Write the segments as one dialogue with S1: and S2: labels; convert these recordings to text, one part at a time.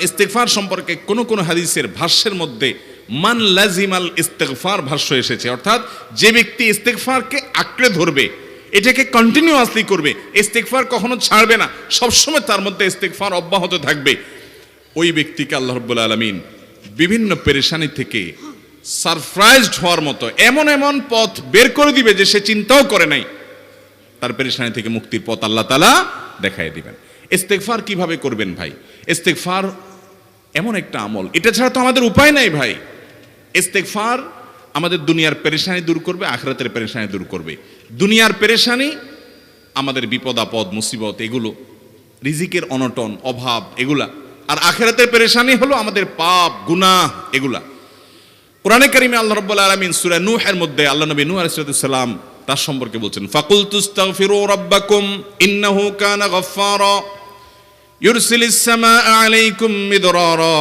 S1: ইস্তেগফার সম্পর্কে কোন হাদিসের ভাষ্যের মধ্যে মান লাজিমাল ইস্তেগফার ভাষ্য এসেছে, অর্থাৎ যে ব্যক্তি ইস্তেগফারকে আঁকড়ে ধরবে, এটাকে কন্টিনিউয়াসলি করবে, ইস্তেগফার কখনো ছাড়বে না, সবসময় তার মধ্যে ইস্তেগফার অব্যাহত থাকবে, ওই ব্যক্তিকে আল্লাহ রাব্বুল আলামিন বিভিন্ন পেরেশানি থেকে সারপ্রাইজড হওয়ার মতো এমন এমন পথ বের করে দিবে যে সে চিন্তাও করে নাই, তার পেরেশানি থেকে মুক্তির পথ আল্লাহ তাআলা দেখায় দিবেন। ইস্তেগফার কিভাবে করবেন ভাই? ইস্তেগফার এমন একটা আমল, এটা ছাড়া তো আমাদের উপায় নাই ভাই। ইস্তেগফার আমাদের দুনিয়ার পেরেশানি দূর করবে, আখিরাতের পেরেশানি দূর করবে। দুনিয়ার পেরেশানি আমাদের বিপদ আপদ মুসিবত, এগুলো রিজিকের অনটন অভাব এগুলা, আর আখিরাতের পেরেশানি হলো আমাদের পাপ গুনাহ এগুলা। কোরআনে কারিমে আল্লাহ রাব্বুল আলামিন সূরা নূহের মধ্যে আল্লাহ নবী নূহ আলাইহিস সালাম তার সম্পর্কে বলছেন, ফাকুলতুস্তাগফিরু রাব্বাকুম ইন্নাহু কানা গাফফারা ইউরসিলিস সামাআ আলাইকুম মিদরারা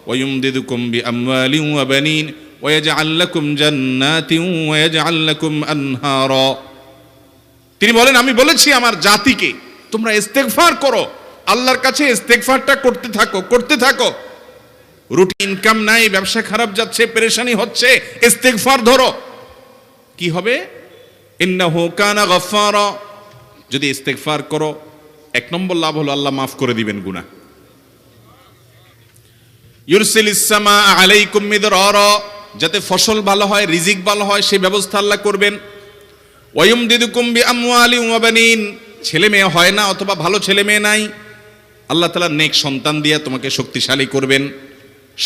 S1: ওয়া ইউমদিদুকুম বিআমওয়ালিন ওয়া বানিন ওয়া ইয়াজআল লাকুম জান্নাতিন ওয়া ইয়াজআল লাকুম আনহারা। তিনি বলেন, আমি বলেছি আমার জাতিকে তোমরা ইস্তেগফার করো, আল্লাহর কাছে ইস্তেগফারটা করতে থাকো। রুটি ইনকাম নাই, ব্যবসা খারাপ যাচ্ছে, পেরেশানি হচ্ছে, ইস্তেগফার ধরো, কি হবে? ইন্নাহু কানা গাফফারা। যদি ইস্তেগফার করো, এক নম্বর লাভ হলো আল্লাহ মাফ করে দিবেন গুনাহ। ইউরসিলিস সামাআ আলাইকুম মিদরারা, যাতে ফসল ভালো হয়, রিজিক ভালো হয়, সেই ব্যবস্থা আল্লাহ করবেন। ওয়া ইউমদিদুকুম বিআমওয়ালিন ওয়া বানিন, ছেলে মেয়ে হয় না অথবা ভালো ছেলে মেয়ে নাই, আল্লাহ তাআলা নেক সন্তান দিয়ে তোমাকে শক্তিশালী করবেন,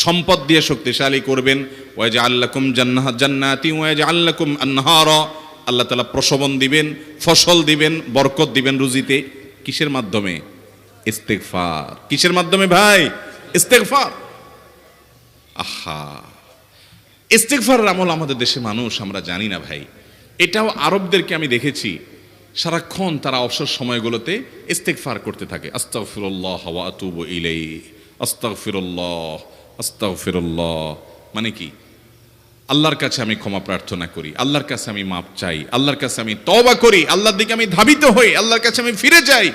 S1: সম্পদ দিয়ে শক্তিশালী করবেন। ওয়া ইয়াজআল লাকুম জান্নাতিন ওয়া ইয়াজআল লাকুম আনহারা, আল্লাহ তাআলা প্রসবন দিবেন, ফসল দিবেন, বরকত দিবেন রুজিতে। কিসের মাধ্যমে? ইস্তেগফার। কিসের মাধ্যমে ভাই? ইস্তেগফার। আহা, ইস্তেগফারের আমল আমাদের দেশে মানুষ আমরা জানি না ভাই। এটাও আরবদেরকে আমি দেখেছি, সারাক্ষণ তারা অবসর সময়গুলোতে ইস্তেগফার করতে থাকে, আস্তাগফিরুল্লাহ ওয়া আতুবু ইলাইহি, আস্তাগফিরুল্লাহ আস্তাগফিরুল্লাহ। মানে কি? আল্লাহর কাছে আমি ক্ষমা প্রার্থনা করি, আল্লাহর কাছে আমি মাপ চাই, আল্লাহর কাছে আমি তওবা করি, আল্লাহর দিকে আমি ধাবিত হই, আল্লাহর কাছে আমি ফিরে যাই,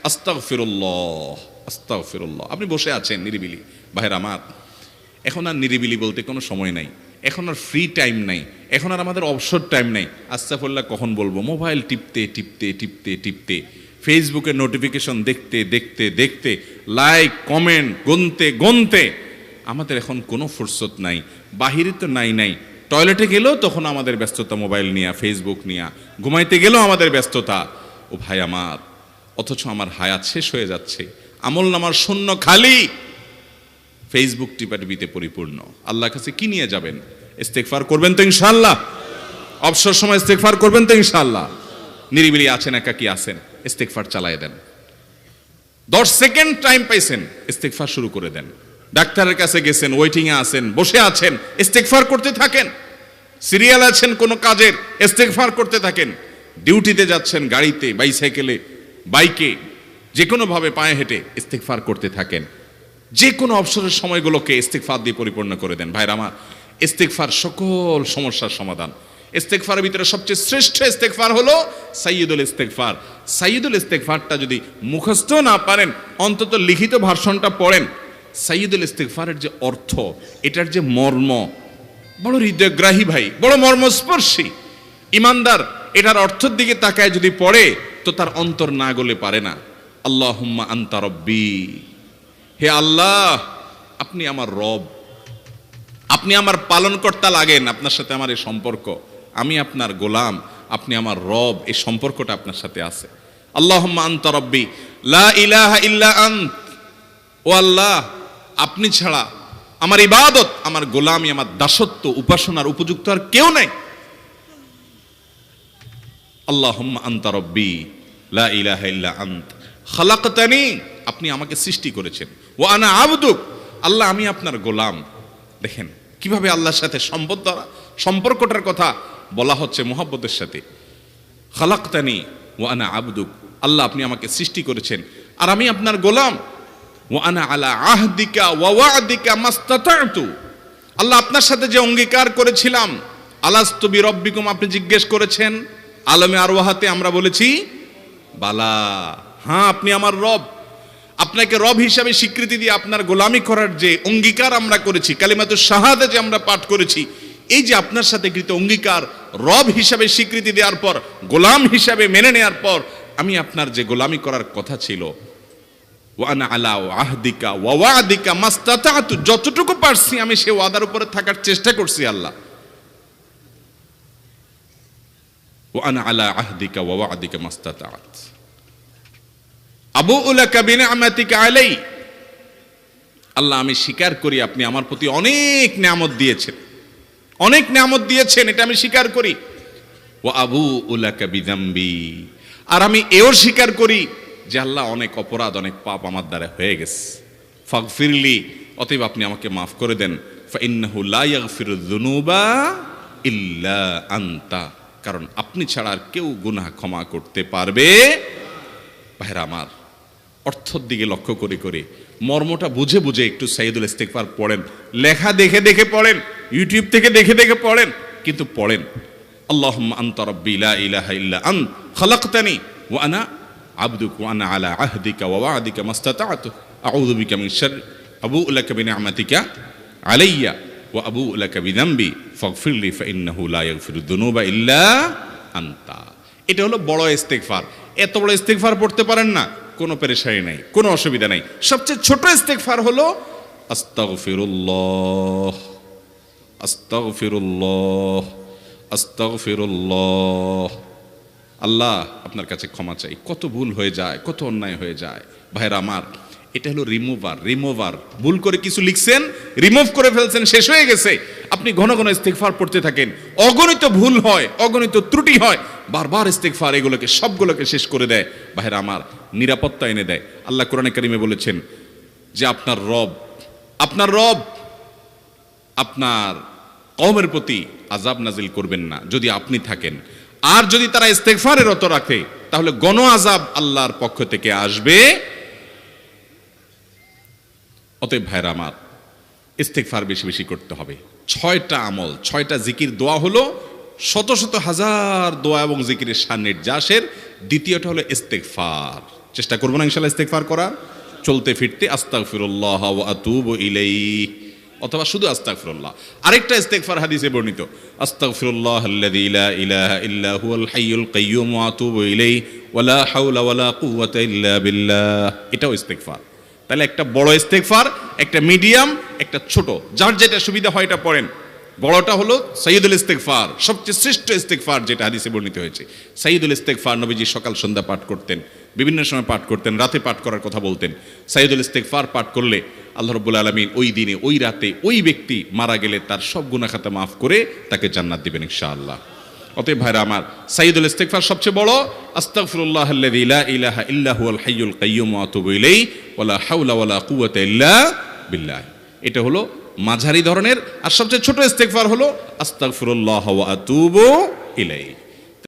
S1: আস্তাগফিরুল্লাহ আস্তাগফিরুল্লাহ। আপনি বসে আছেন নিরিবিলি, ভাইরা আমার, এখন আর নিরিবিলি বলতে কোনো সময় নাই, এখন আর ফ্রি টাইম নাই, এখন আর আমাদের অবসর টাইম নাই। আস্তাগফিরুল্লাহ কখন বলবো? মোবাইল টিপতে টিপতে টিপতে টিপতে, ফেসবুকের নোটিফিকেশন দেখতে দেখতে দেখতে, লাইক কমেন্ট গুনতে গুনতে আমাদের এখন কোনো ফুরসত নাই। বাহিরে তো নাই, টয়লেটে গেলেও তখন আমাদের ব্যস্ততা মোবাইল নিয়ে, ফেসবুক নিয়ে, ঘুমাইতে গেলেও আমাদের ব্যস্ততা। ও ভাই আমার, অথচ আমার হায়াত শেষ হয়ে যাচ্ছে, আমল নামার শূন্য খালি, ফেসবুক টিপাটিপিতে পরিপূর্ণ। আল্লাহর কাছে কি নিয়ে যাবেন? ইস্তেগফার করবেন তো ইনশাআল্লাহ? অবসর সময় ইস্তেগফার করবেন তো ইনশাআল্লাহ? নিরিবিলি আছেন, একাকী আছেন, ইস্তেগফার চালায় দেন। 10 সেকেন্ড টাইম পাইছেন, ইস্তেগফার শুরু করে দেন। ডাক্তারের কাছে গেছেন, ওয়েটিং এ আছেন, বসে আছেন, ইস্তেগফার করতে থাকেন। সিরিয়াল আছেন কোনো কাজের, ইস্তেগফার করতে থাকেন। ডিউটিতে যাচ্ছেন, গাড়িতে, বাইসাইকেলে, বাইকে, যে কোনো ভাবে পায়ে হেঁটে ইস্তেগফার করতে থাকেন। যে কোনো অবসরের সময়গুলোকে ইস্তেগফার দিয়ে পরিপূর্ণ করে দেন। ভাইরা আমার, ইস্তেগফার সকল সমস্যার সমাধান। ইস্তেগফারের ভিতরে সবচেয়ে শ্রেষ্ঠ ইস্তেগফার হলো সাইয়্যিদুল ইস্তেগফার। সাইয়্যিদুল ইস্তেগফারটা যদি মুখস্থ না পারেন, অন্তত লিখিত ভার্সনটা পড়েন। সাইয়্যিদুল ইস্তেগফারের যে অর্থ, এটার যে মর্ম, বড় হৃদয়গ্রাহী ভাই, বড় মর্মস্পর্শী। ইমানদার এটার অর্থের দিকে তাকায় যদি পড়ে, তো তার অন্তর না গলে পারে না। আল্লাহুম্মা আনতা রব্বি, হে আল্লাহ আপনি আমার রব, আপনি আমার পালনকর্তা লাগেন, আপনার সাথে আমার এই সম্পর্ক, আমি আপনার গোলাম, আপনি আমার রব, এই সম্পর্কটা আপনার সাথে আছে। আল্লাহুম্মা আনতা রব্বি লা ইলাহা ইল্লা আন্ত, ও আল্লাহ আপনি ছাড়া আমার ইবাদত, আমার গোলামি, আমার দাসত্ব, উপাসনার উপযুক্ত আর কেউ নাই। আল্লাহুম্মা আনতা রব্বি লা ইলাহা ইল্লা আন্ত খালাকতানি, আপনি আমাকে সৃষ্টি করেছেন, ওয়া আনা আবদুক, আল্লাহ আমি আপনার গোলাম। দেখেন কিভাবে আল্লাহর সাথে সম্পর্কটার কথা বলা হচ্ছে মুহাব্বতের সাথে। খালাকতানি ওয়া আনা আবদুক, আল্লাহ আপনি আমাকে সৃষ্টি করেছেন আর আমি আপনার গোলাম। ওয়া আনা আলা আহদিকা ওয়া ওয়া'দিকা মাস্তাতা'তু, আল্লাহ আপনার সাথে যে অঙ্গীকার করেছিলাম, আলাস্তু বিরব্বিকুম, আপনি জিজ্ঞেস করেছেন, আলমে আরওয়াহাতে আমরা বলেছি বালা, হ্যাঁ আপনি আমার রব। আপনাকে রব হিসাবে স্বীকৃতি দিয়ে আপনার গোলামি করার যে অঙ্গীকার আমরা করেছি, কালিমাতুশ শাহাদা যে আমরা পাঠ করেছি, এই যে আপনার সাথে কৃত অঙ্গীকার, রব হিসাবে স্বীকৃতি দেওয়ার পর, গোলাম হিসাবে মেনে নেওয়ার পর, আমি আপনার যে গোলামি করার কথা ছিল, ওয়ানা আলা আহদিকা ওয়া ওয়াদিকা মাস্তাতাতু, যতটুকু পারছি আমি সে ওয়াদার উপরে থাকার চেষ্টা করছি আল্লাহ। ওয়ানা আলা আহদিকা ওয়া ওয়াদিকা মাস্তাতাত আবুউ লাকা বিনিআমাতিকা আলাই, আল্লাহ আমি স্বীকার করি আপনি আমার প্রতি অনেক নিয়ামত দিয়েছেন, অনেক নিয়ামত দিয়েছেন, এটা আমি স্বীকার করি। ওয়া আবুউ লাকা বিযামবি, আর আমি এও স্বীকার করি যে আল্লাহ অনেক অপরাধ, অনেক পাপ আমার দ্বারা হয়ে গেছে। ফাগফিরলি, অতএব আপনি আমাকে মাফ করে দেন। ফাইন্নাহু লা ইয়াগফিরুয যুনুবা ইল্লা আনতা, কারণ আপনি ছাড়া আর কেউ গুনাহ ক্ষমা করতে পারবে। ভাইরা আমার, অর্থের দিকে লক্ষ্য করে করে, মর্মটা বুঝে বুঝে একটু সাইয়্যিদুল ইস্তিগফার পড়েন। লেখা দেখে দেখে পড়েন, ইউটিউব থেকে দেখে দেখে পড়েন, কিন্তু পড়েন। আল্লাহুম্মা আনতা রাব্বি লা ইলাহা ইল্লা আনত খালাকতানি ওয়া আনা আবদুকা ওয়া আনা আলা আহদিকা ওয়া ওয়াদিকা মাস্তাতাতু আউযু বিকা মিন শাররি আবুউ লাকা বিনিআমাতিকা আলাইয়া ওয়া আবুউ লাকা বিযামবি ফাগফিরলি ফাইন্নাহু লা ইয়াগফিরুয যুনুবা ইল্লা আনতা। এটা হলো বড় ইস্তিগফার। এত বড় ইস্তিগফার পড়তে পারেন না, কোনো পেরেশানি নাই, কোনো অসুবিধা নাই। সবচেয়ে ছোট ইস্তিগফার হলো আস্তাগফিরুল্লাহ আস্তাগফিরুল্লাহ আস্তাগফিরুল্লাহ। আল্লাহ আপনার কাছে ক্ষমা চাই, কত ভুল হয়ে যায়, কত অন্যায় হয়ে যায়। ভাইরা আমার, এটা হলো রিমুভার। ভুল করে কিছু লিখছেন, রিমুভ করে ফেলছেন, শেষ হয়ে গেছে। আপনি ঘন ঘন ইস্তিগফার পড়তে থাকেন, অগণিত ভুল হয়, অগণিত ত্রুটি হয়, বারবার ইস্তিগফার এগুলোকে সবগুলোকে শেষ করে দেয়। ভাইরা আমার, নিরাপত্তা এনে দেয়। আল্লাহ কোরআনে কারিমে বলেছেন যে আপনার রব আপনার কওমের প্রতি আযাব নাজিল করবেন না যদি আপনি থাকেন। আর যদি তারা ইস্তিগফারে রত রাখে, তাহলে গণ আযাব আল্লাহর পক্ষ থেকে আসবে। অতএব ভাইরা আমার, ইস্তিগফার বেশি বেশি করতে হবে। 6টা আমল, 6টা জিকির, দোয়া হলো শত শত হাজার দোয়া এবং জিকিরের সান্নিধ্যাসের। দ্বিতীয়টা হলো ইস্তিগফার। চেষ্টা করব না ইনশাআল্লাহ ইস্তিগফার করা, চলতে ফিরতে আস্তাগফিরুল্লাহ ওয়া আতুবু ইলাইহি, অথবা শুধু আস্তাগফিরুল্লাহ। আরেকটা ইস্তিগফার হাদিসে বর্ণিত, আস্তাগফিরুল্লাহাল্লাযী লা ইলাহা ইল্লা হুয়াল হাইয়ুল কাইয়্যুম ওয়া আতুবু ইলাইহি ওয়া লা হাওলা ওয়া লা কুওয়াতা ইল্লা বিল্লাহ। এটাও ইস্তিগফার। তাহলে একটা বড় ইস্তিগফার, একটা মিডিয়াম, একটা ছোট, যার যেটা সুবিধা হয় এটা পড়েন। বড়টা হলো সাইয়্যিদুল ইস্তিগফার, সবচেয়ে শ্রেষ্ঠ ইস্তিগফার যেটা হাদিসে বর্ণিত হয়েছে। সাইয়্যিদুল ইস্তিগফার নবীজি সকাল সন্ধ্যা পাঠ করতেন, বিভিন্ন সময় পাঠ করতেন, রাতে পাঠ করার কথা বলতেন। সাইয়্যিদুল ইস্তিগফার পাঠ করলে আল্লাহ রাব্বুল আলামিন ওই দিনে, ওই রাতে, ওই ব্যক্তি মারা গেলে তার সব গুনাহ খাতা মাফ করে তাকে জান্নাত দিবেন ইনশাআল্লাহ। অতএব ভাইরা আমার, সাইয়্যিদুল ইস্তিগফার সবচেয়ে বড়, আস্তাগফিরুল্লাহাল্লাযী লা ইলাহা ইল্লা হুয়াল হাইয়ুল কাইয়্যুম ওয়া আতুবু ইলাইহি ওয়া লা হাওলা ওয়া লা কুওয়াতা ইল্লা বিল্লাহ। এটা হলো মাঝারি ধরনের। আর সবচেয়ে ছোট ইস্তিগফার হলো আস্তাগফিরুল্লাহ ওয়া আতুবু ইলাইহি।